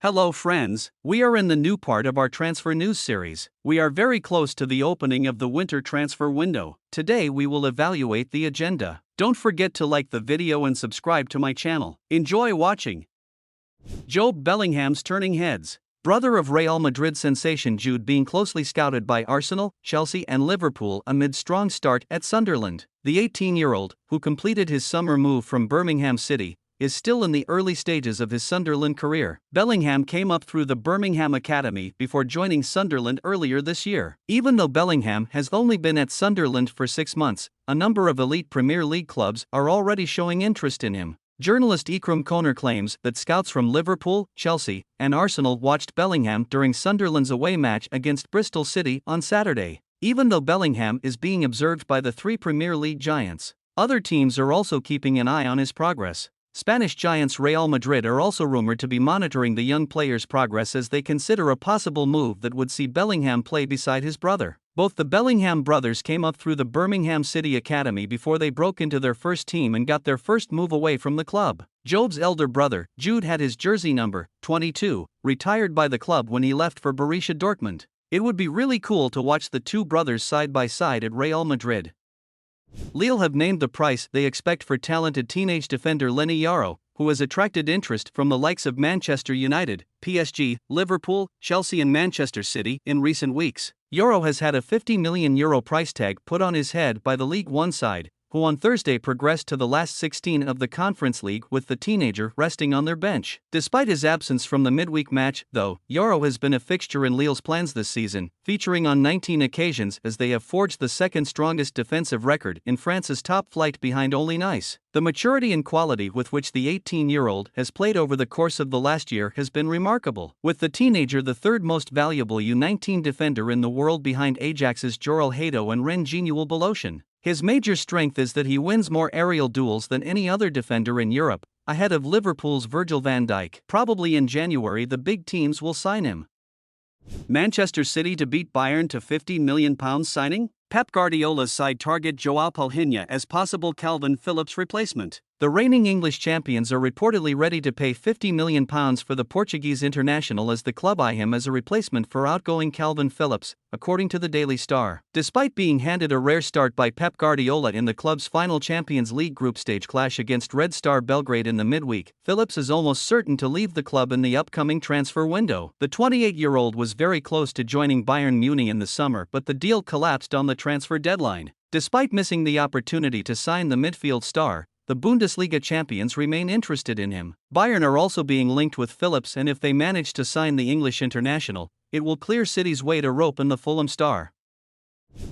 Hello friends, we are in the new part of our transfer news series. We are very close to the opening of the winter transfer window. Today we will evaluate the agenda. Don't forget to like the video and subscribe to my channel. Enjoy watching. Jude Bellingham's turning heads. Brother of Real Madrid sensation Jude being closely scouted by Arsenal, Chelsea and Liverpool amid strong start at Sunderland. The 18-year-old, who completed his summer move from Birmingham City, is still in the early stages of his Sunderland career. Bellingham came up through the Birmingham Academy before joining Sunderland earlier this year. Even though Bellingham has only been at Sunderland for 6 months, a number of elite Premier League clubs are already showing interest in him. Journalist Ikram Koner claims that scouts from Liverpool, Chelsea, and Arsenal watched Bellingham during Sunderland's away match against Bristol City on Saturday. Even though Bellingham is being observed by the 3 Premier League giants, other teams are also keeping an eye on his progress. Spanish giants Real Madrid are also rumored to be monitoring the young player's progress as they consider a possible move that would see Bellingham play beside his brother. Both the Bellingham brothers came up through the Birmingham City Academy before they broke into their first team and got their first move away from the club. Jude's elder brother, Jude, had his jersey number, 22, retired by the club when he left for Borussia Dortmund. It would be really cool to watch the two brothers side by side at Real Madrid. Lille have named the price they expect for talented teenage defender Leny Yoro, who has attracted interest from the likes of Manchester United, PSG, Liverpool, Chelsea and Manchester City in recent weeks. Yoro has had a €50 million price tag put on his head by the League One side, who on Thursday progressed to the last 16 of the Conference League with the teenager resting on their bench. Despite his absence from the midweek match, though, Yoro has been a fixture in Lille's plans this season, featuring on 19 occasions as they have forged the second strongest defensive record in France's top flight behind only Nice. The maturity and quality with which the 18-year-old has played over the course of the last year has been remarkable, with the teenager the third most valuable U19 defender in the world behind Ajax's Jorel Hato and Rennes Geniul Beloshin. His major strength is that he wins more aerial duels than any other defender in Europe, ahead of Liverpool's Virgil van Dijk. Probably in January the big teams will sign him. Manchester City to beat Bayern to £50 million signing? Pep Guardiola's side target Joao Palhinha as possible Calvin Phillips replacement. The reigning English champions are reportedly ready to pay £50 million for the Portuguese international as the club eye him as a replacement for outgoing Calvin Phillips, according to the Daily Star. Despite being handed a rare start by Pep Guardiola in the club's final Champions League group stage clash against Red Star Belgrade in the midweek, Phillips is almost certain to leave the club in the upcoming transfer window. The 28-year-old was very close to joining Bayern Munich in the summer, but the deal collapsed on the transfer deadline. Despite missing the opportunity to sign the midfield star, the Bundesliga champions remain interested in him. Bayern are also being linked with Phillips, and if they manage to sign the English international, it will clear City's way to rope in the Fulham star.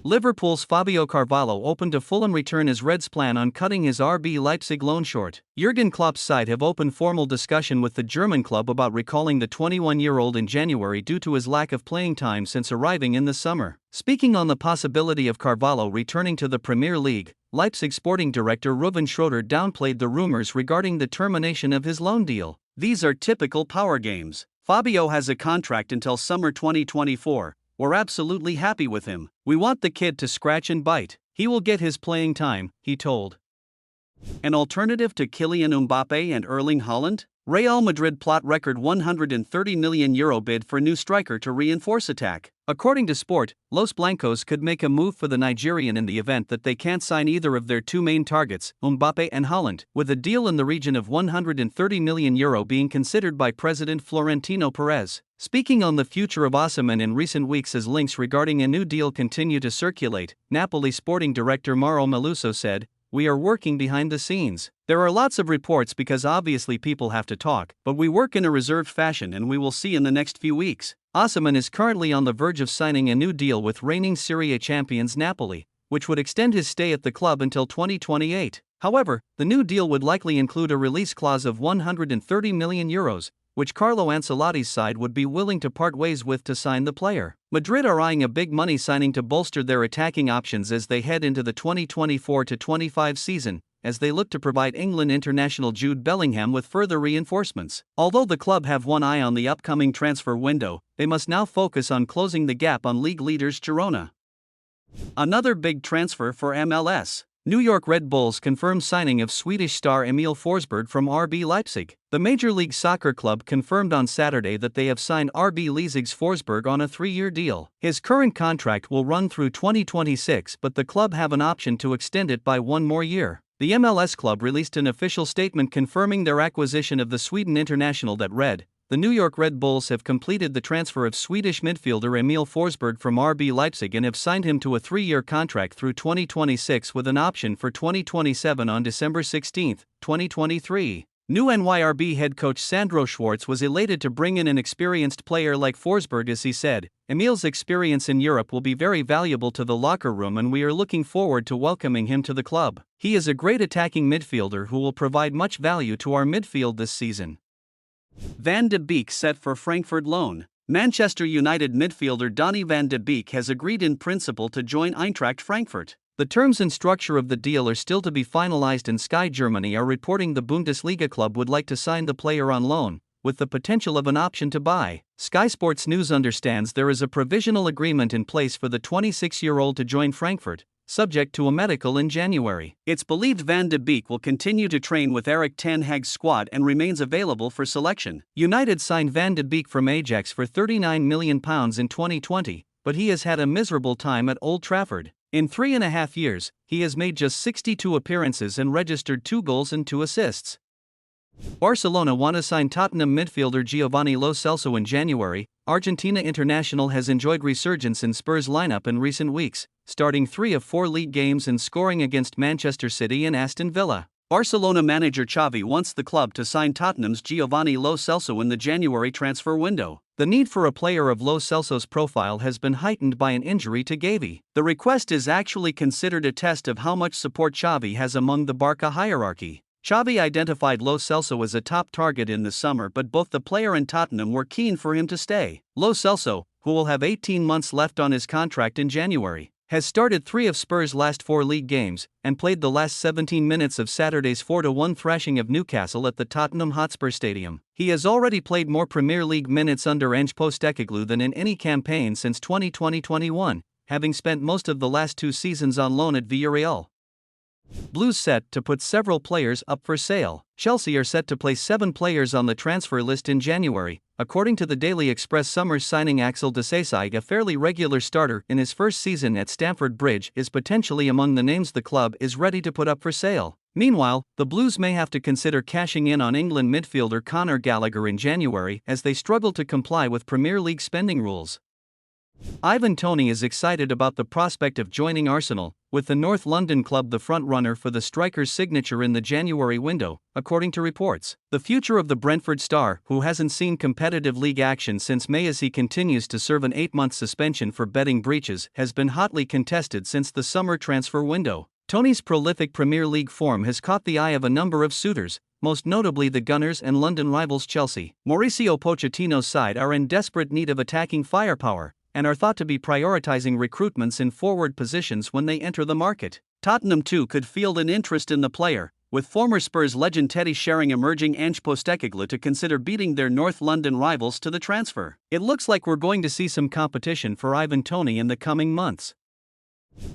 Liverpool's Fabio Carvalho open to Fulham return as Reds plan on cutting his RB Leipzig loan short. Jurgen Klopp's side have opened formal discussion with the German club about recalling the 21-year-old in January due to his lack of playing time since arriving in the summer. Speaking on the possibility of Carvalho returning to the Premier League, Leipzig sporting director Ruven Schroeder downplayed the rumors regarding the termination of his loan deal. These are typical power games. Fabio has a contract until summer 2024. We're absolutely happy with him. We want the kid to scratch and bite. He will get his playing time, he told. An alternative to Kylian Mbappe and Erling Haaland? Real Madrid plot record €130 million bid for new striker to reinforce attack. According to Sport, Los Blancos could make a move for the Nigerian in the event that they can't sign either of their two main targets, Mbappe and Haaland, with a deal in the region of €130 million being considered by President Florentino Perez. Speaking on the future of Osimhen in recent weeks as links regarding a new deal continue to circulate, Napoli sporting director Mauro Meluso said, "We are working behind the scenes. There are lots of reports because obviously people have to talk, but we work in a reserved fashion and we will see in the next few weeks." Osimhen is currently on the verge of signing a new deal with reigning Serie A champions Napoli, which would extend his stay at the club until 2028. However, the new deal would likely include a release clause of €130 million, which Carlo Ancelotti's side would be willing to part ways with to sign the player. Madrid are eyeing a big money signing to bolster their attacking options as they head into the 2024-25 season, as they look to provide England international Jude Bellingham with further reinforcements. Although the club have one eye on the upcoming transfer window, they must now focus on closing the gap on league leaders Girona. Another big transfer for MLS. New York Red Bulls confirm signing of Swedish star Emil Forsberg from RB Leipzig. The Major League Soccer club confirmed on Saturday that they have signed RB Leipzig's Forsberg on a 3-year deal. His current contract will run through 2026, but the club have an option to extend it by 1 more year. The MLS club released an official statement confirming their acquisition of the Sweden international that read, "The New York Red Bulls have completed the transfer of Swedish midfielder Emil Forsberg from RB Leipzig and have signed him to a 3-year contract through 2026 with an option for 2027 on December 16, 2023. New NYRB head coach Sandro Schwartz was elated to bring in an experienced player like Forsberg as he said, "Emil's experience in Europe will be very valuable to the locker room and we are looking forward to welcoming him to the club. He is a great attacking midfielder who will provide much value to our midfield this season." Van de Beek set for Frankfurt loan. Manchester United midfielder Donny van de Beek has agreed in principle to join Eintracht Frankfurt. The terms and structure of the deal are still to be finalized, and Sky Germany are reporting the Bundesliga club would like to sign the player on loan, with the potential of an option to buy. Sky Sports News understands there is a provisional agreement in place for the 26-year-old to join Frankfurt, subject to a medical in January. It's believed Van de Beek will continue to train with Erik ten Hag's squad and remains available for selection. United signed Van de Beek from Ajax for £39 million in 2020, but he has had a miserable time at Old Trafford. In 3.5 years, he has made just 62 appearances and registered 2 goals and 2 assists. Barcelona want to sign Tottenham midfielder Giovani Lo Celso in January. Argentina international has enjoyed resurgence in Spurs' lineup in recent weeks, starting 3 of 4 league games and scoring against Manchester City and Aston Villa. Barcelona manager Xavi wants the club to sign Tottenham's Giovani Lo Celso in the January transfer window. The need for a player of Lo Celso's profile has been heightened by an injury to Gavi. The request is actually considered a test of how much support Xavi has among the Barca hierarchy. Xavi identified Lo Celso as a top target in the summer, but both the player and Tottenham were keen for him to stay. Lo Celso, who will have 18 months left on his contract in January, has started 3 of Spurs' last 4 league games, and played the last 17 minutes of Saturday's 4-1 thrashing of Newcastle at the Tottenham Hotspur Stadium. He has already played more Premier League minutes under Ange Postecoglou than in any campaign since 2020-21, having spent most of the last 2 seasons on loan at Villarreal. Blues set to put several players up for sale. Chelsea are set to place 7 players on the transfer list in January, according to the Daily Express. Summer signing Axel Disasi, a fairly regular starter in his first season at Stamford Bridge, is potentially among the names the club is ready to put up for sale. Meanwhile, the Blues may have to consider cashing in on England midfielder Conor Gallagher in January as they struggle to comply with Premier League spending rules. Ivan Toney is excited about the prospect of joining Arsenal, with the North London club the front-runner for the striker's signature in the January window, according to reports. The future of the Brentford star, who hasn't seen competitive league action since May as he continues to serve an 8-month suspension for betting breaches, has been hotly contested since the summer transfer window. Toney's prolific Premier League form has caught the eye of a number of suitors, most notably the Gunners and London rivals Chelsea. Mauricio Pochettino's side are in desperate need of attacking firepower, and are thought to be prioritizing recruitments in forward positions when they enter the market. Tottenham too could field an interest in the player, with former Spurs legend Teddy Sheringham urging Ange Postecoglou to consider beating their North London rivals to the transfer. It looks like we're going to see some competition for Ivan Toney in the coming months.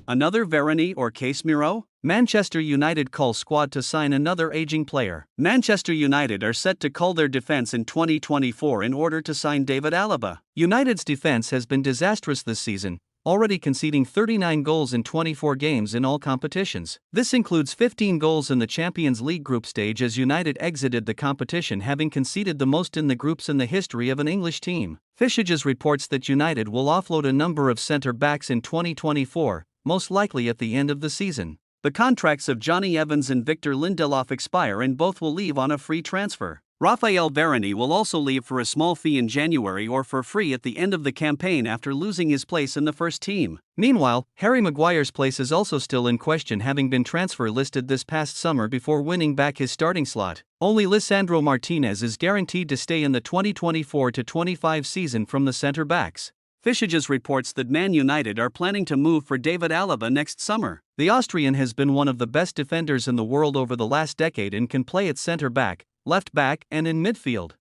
Another Varane or Casemiro? Manchester United call squad to sign another aging player. Manchester United are set to cull their defense in 2024 in order to sign David Alaba. United's defense has been disastrous this season, already conceding 39 goals in 24 games in all competitions. This includes 15 goals in the Champions League group stage as United exited the competition, having conceded the most in the groups in the history of an English team. Fishages reports that United will offload a number of centre-backs in 2024, most likely at the end of the season. The contracts of Johnny Evans and Victor Lindelof expire and both will leave on a free transfer. Raphael Varane will also leave for a small fee in January or for free at the end of the campaign after losing his place in the first team. Meanwhile, Harry Maguire's place is also still in question, having been transfer listed this past summer before winning back his starting slot. Only Lisandro Martinez is guaranteed to stay in the 2024-25 season from the centre-backs. Fishages reports that Man United are planning to move for David Alaba next summer. The Austrian has been one of the best defenders in the world over the last decade and can play at centre-back, left-back, and in midfield.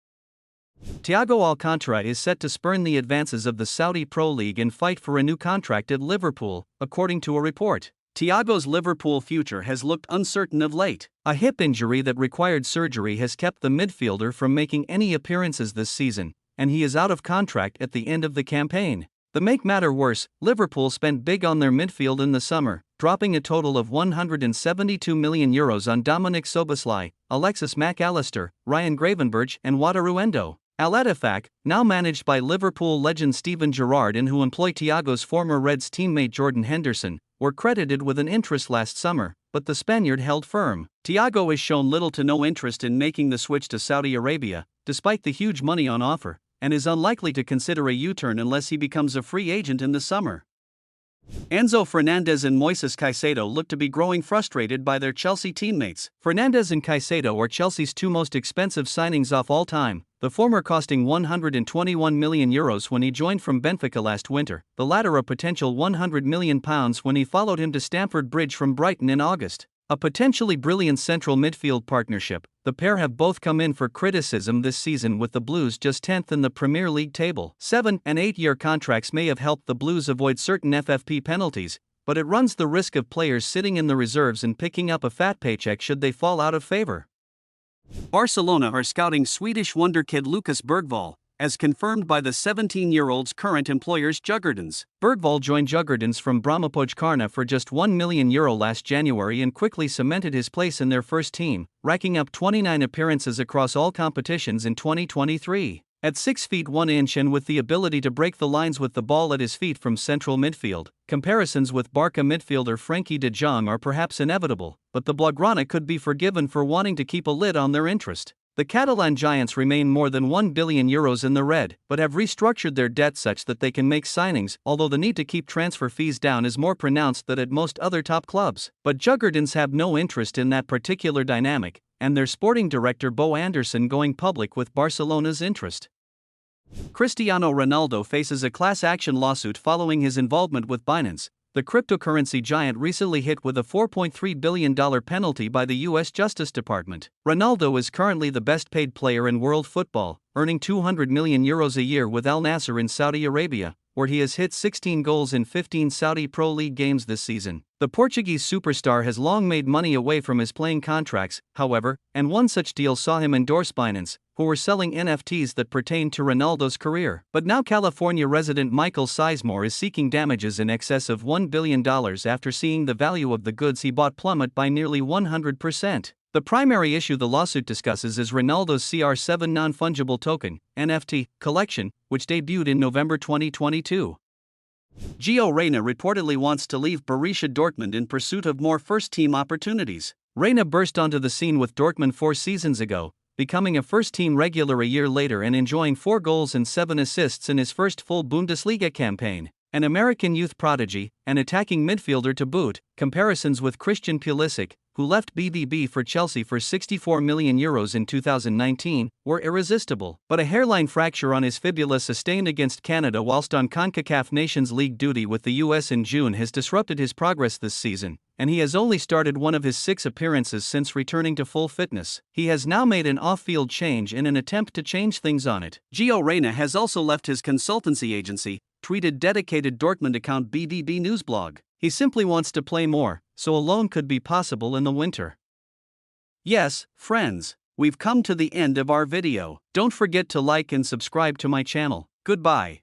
Thiago Alcantara is set to spurn the advances of the Saudi Pro League and fight for a new contract at Liverpool, according to a report. Thiago's Liverpool future has looked uncertain of late. A hip injury that required surgery has kept the midfielder from making any appearances this season, and he is out of contract at the end of the campaign. To make matter worse, Liverpool spent big on their midfield in the summer, dropping a total of €172 million on Dominic Szoboszlai, Alexis Mac Allister, Ryan Gravenberch and Wataru Endo. Al Ettifaq, now managed by Liverpool legend Steven Gerrard and who employ Thiago's former Reds teammate Jordan Henderson, were credited with an interest last summer, but the Spaniard held firm. Thiago has shown little to no interest in making the switch to Saudi Arabia, despite the huge money on offer, and is unlikely to consider a U-turn unless he becomes a free agent in the summer. Enzo Fernandez and Moises Caicedo look to be growing frustrated by their Chelsea teammates. Fernandez and Caicedo are Chelsea's two most expensive signings of all time, the former costing €121 million when he joined from Benfica last winter, the latter a potential £100 million when he followed him to Stamford Bridge from Brighton in August. A potentially brilliant central midfield partnership, the pair have both come in for criticism this season with the Blues just 10th in the Premier League table. 7- and 8-year contracts may have helped the Blues avoid certain FFP penalties, but it runs the risk of players sitting in the reserves and picking up a fat paycheck should they fall out of favor. Barcelona are scouting Swedish wonderkid Lucas Bergvall, as confirmed by the 17-year-old's current employers Djurgårdens. Bergvall joined Djurgårdens from Brommapojkarna for just €1 million last January and quickly cemented his place in their first team, racking up 29 appearances across all competitions in 2023. At 6 feet 1 inch and with the ability to break the lines with the ball at his feet from central midfield, comparisons with Barca midfielder Frenkie de Jong are perhaps inevitable, but the Blaugrana could be forgiven for wanting to keep a lid on their interest. The Catalan giants remain more than €1 billion in the red, but have restructured their debt such that they can make signings, although the need to keep transfer fees down is more pronounced than at most other top clubs. But Djurgårdens have no interest in that particular dynamic, and their sporting director Bo Anderson going public with Barcelona's interest. Cristiano Ronaldo faces a class action lawsuit following his involvement with Binance. The cryptocurrency giant recently hit with a $4.3 billion penalty by the U.S. Justice Department. Ronaldo is currently the best-paid player in world football, earning €200 million a year with Al Nassr in Saudi Arabia, where he has hit 16 goals in 15 Saudi Pro League games this season. The Portuguese superstar has long made money away from his playing contracts, however, and one such deal saw him endorse Binance, who were selling NFTs that pertained to Ronaldo's career. But now California resident Michael Sizemore is seeking damages in excess of $1 billion after seeing the value of the goods he bought plummet by nearly 100%. The primary issue the lawsuit discusses is Ronaldo's CR7 non-fungible token, NFT, collection, which debuted in November 2022. Gio Reyna reportedly wants to leave Borussia Dortmund in pursuit of more first-team opportunities. Reyna burst onto the scene with Dortmund 4 seasons ago, becoming a first-team regular a year later and enjoying 4 goals and 7 assists in his first full Bundesliga campaign. An American youth prodigy, an attacking midfielder to boot, comparisons with Christian Pulisic, who left BVB for Chelsea for €64 million in 2019, were irresistible. But a hairline fracture on his fibula sustained against Canada whilst on CONCACAF Nations League duty with the US in June has disrupted his progress this season, and he has only started one of his 6 appearances since returning to full fitness. He has now made an off-field change in an attempt to change things on it. Gio Reyna has also left his consultancy agency, tweeted dedicated Dortmund account BVB Newsblog. He simply wants to play more, so a loan could be possible in the winter. Yes, friends, we've come to the end of our video. Don't forget to like and subscribe to my channel. Goodbye.